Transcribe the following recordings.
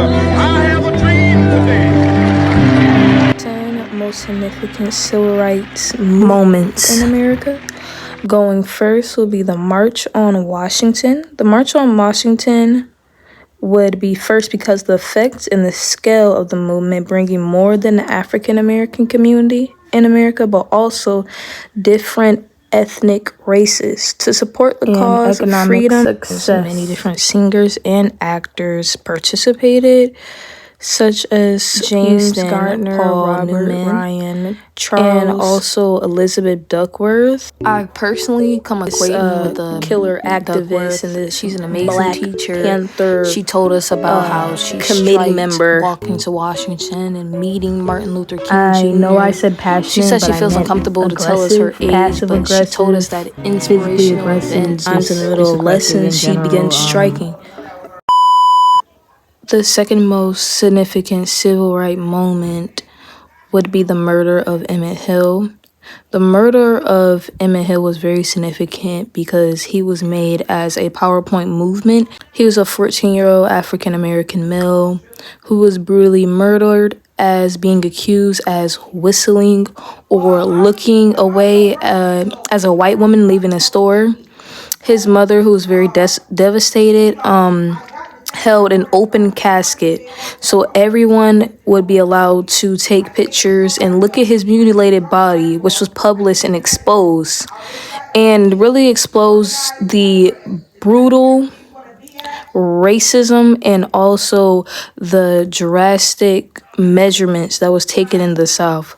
I have a dream today. 10 most significant civil rights moments in America. Going first will be the March on Washington. The March on Washington would be first because the effect and the scale of the movement, bringing more than the African American community in America, but also different ethnic races to support the cause of freedom. Many different singers and actors participated, such as James Gardner, Paul Robert Newman, Ryan, Charles, and also Elizabeth Duckworth. I personally come acquainted with the killer activist Duckworth, and she's an amazing Black teacher. Panther She told us about how she committee member walking to Washington and meeting Martin Luther King I Jr. know I said passionate. She said she but feels I meant uncomfortable to tell us her age, but she told us that inspirational events. Times in the middle of lessons, she began striking. The second most significant civil rights moment would be the murder of Emmett Till. The murder of Emmett Till was very significant because he was made as a PowerPoint movement. He was a 14-year-old African-American male who was brutally murdered as being accused as whistling or looking away as a white woman leaving a store. His mother, who was very devastated, held an open casket so everyone would be allowed to take pictures and look at his mutilated body, which was published and exposed, and really exposed the brutal racism and also the drastic measurements that was taken in the South.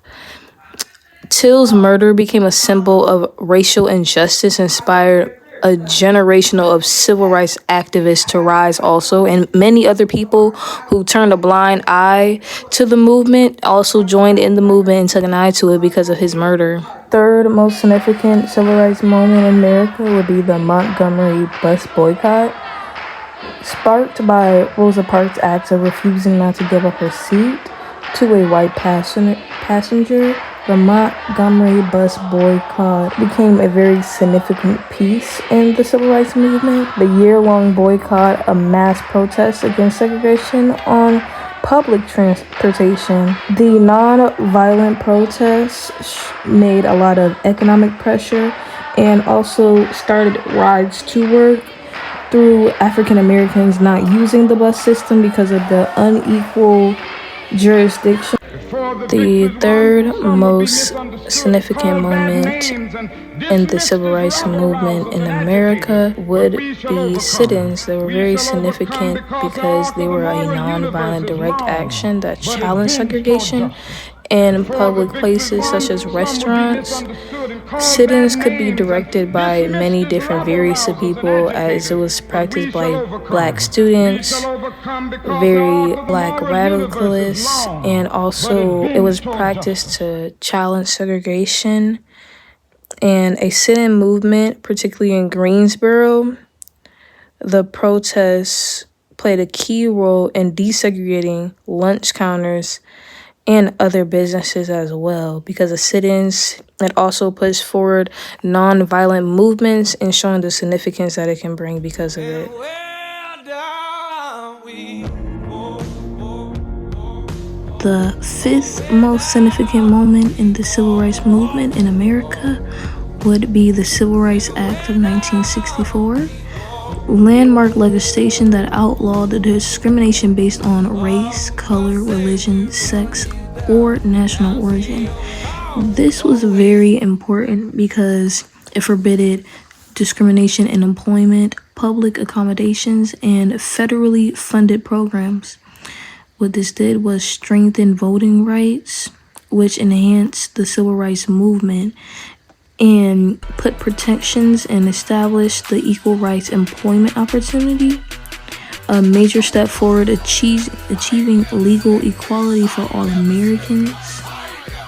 Till's murder became a symbol of racial injustice, inspired a generation of civil rights activists to rise also, and many other people who turned a blind eye to the movement also joined in the movement and took an eye to it because of his murder. Third most significant civil rights moment in America would be the Montgomery bus boycott. Sparked by Rosa Parks' act of refusing not to give up her seat to a white passenger, the Montgomery bus boycott became a very significant piece in the civil rights movement. The year-long boycott, a mass protest against segregation on public transportation. The non-violent protests made a lot of economic pressure and also started rides to work through African Americans not using the bus system because of the unequal jurisdiction. The third most significant moment in the civil rights movement in America would be sit-ins. They were very significant because they were a non-violent direct action that challenged segregation in public places such as restaurants. Sit-ins could be directed by many different various of people, as it was practiced by Black students, very Black radicalists, and also it was practiced to challenge segregation. And a sit-in movement, particularly in Greensboro, the protests played a key role in desegregating lunch counters and other businesses as well, because of sit-ins, it also pushed forward non-violent movements and showing the significance that it can bring because of it. The fifth most significant moment in the civil rights movement in America would be the Civil Rights Act of 1964. Landmark legislation that outlawed the discrimination based on race, color, religion, sex, or national origin. This was very important because it forbade discrimination in employment, public accommodations, and federally funded programs. What this did was strengthen voting rights, which enhanced the civil rights movement and put protections and established the equal rights employment opportunity, a major step forward achieving legal equality for all Americans,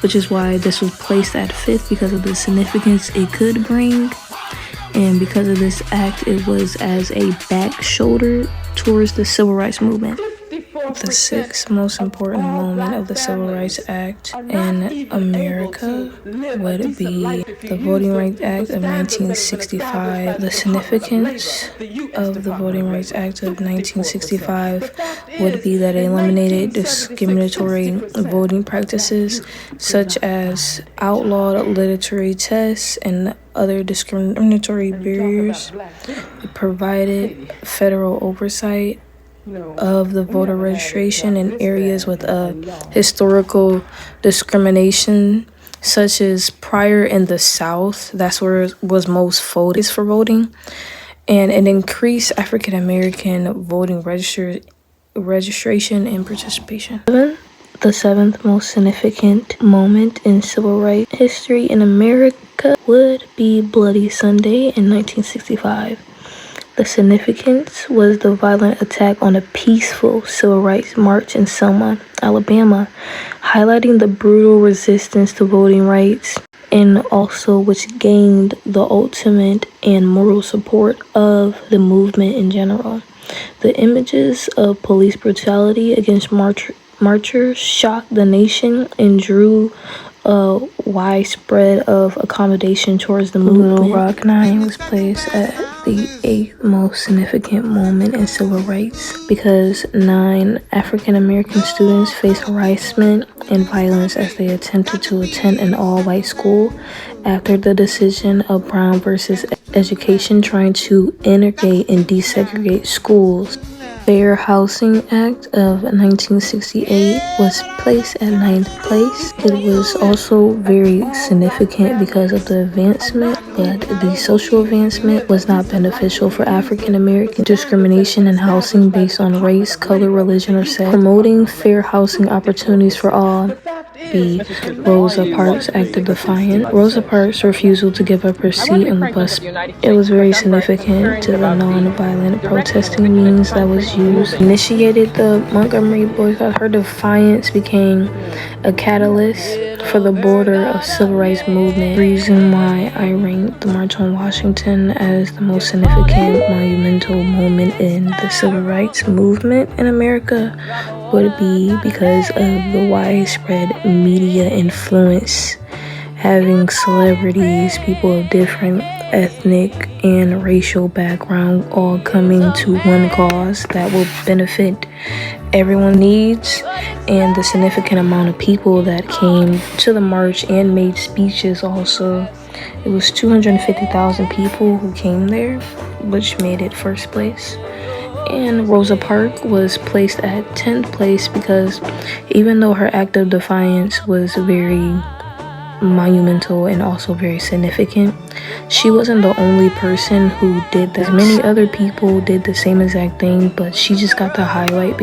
which is why this was placed at fifth because of the significance it could bring. And because of this act, it was as a back shoulder towards the civil rights movement. The sixth most important moment of the Civil Rights Act in America would be the Voting Rights Act of 1965. The significance of the Voting Rights Act of 1965 would be that it eliminated discriminatory voting practices such as outlawed literary tests and other discriminatory barriers. It provided federal oversight of the voter registration in areas with historical discrimination, such as prior in the South. That's where it was most focused for voting, and it increased African American voting registration and participation. The seventh most significant moment in civil rights history in America would be Bloody Sunday in 1965. The significance was the violent attack on a peaceful civil rights march in Selma, Alabama, highlighting the brutal resistance to voting rights and also which gained the ultimate and moral support of the movement in general. The images of police brutality against marchers shocked the nation and drew a widespread of accommodation towards the movement. Little Rock 9 was placed at the eighth most significant moment in civil rights because 9 African American students faced harassment and violence as they attempted to attend an all-white school after the decision of Brown versus Education trying to integrate and desegregate schools. Fair Housing Act of 1968 was placed at 9th place. It was also very significant because of the advancement, but the social advancement was not beneficial for African American. Discrimination in housing based on race, color, religion, or sex. Promoting fair housing opportunities for all. B. Rosa Parks Act of Defiance. Rosa Parks' refusal to give up her seat on the bus. It was very significant to the non-violent protesting means that was used. Initiated the Montgomery boycott. Her defiance became a catalyst for the border of civil rights movement. Reason why I ranked the March on Washington as the most significant monumental moment in the civil rights movement in America would be because of the widespread media influence, having celebrities, people of different ethnic and racial background all coming to one cause that will benefit everyone's needs, and the significant amount of people that came to the march and made speeches also. It was 250,000 people who came there, which made it first place. And Rosa Parks was placed at 10th place because even though her act of defiance was very monumental and also very significant, she wasn't the only person who did this. Many other people did the same exact thing, but she just got the highlight.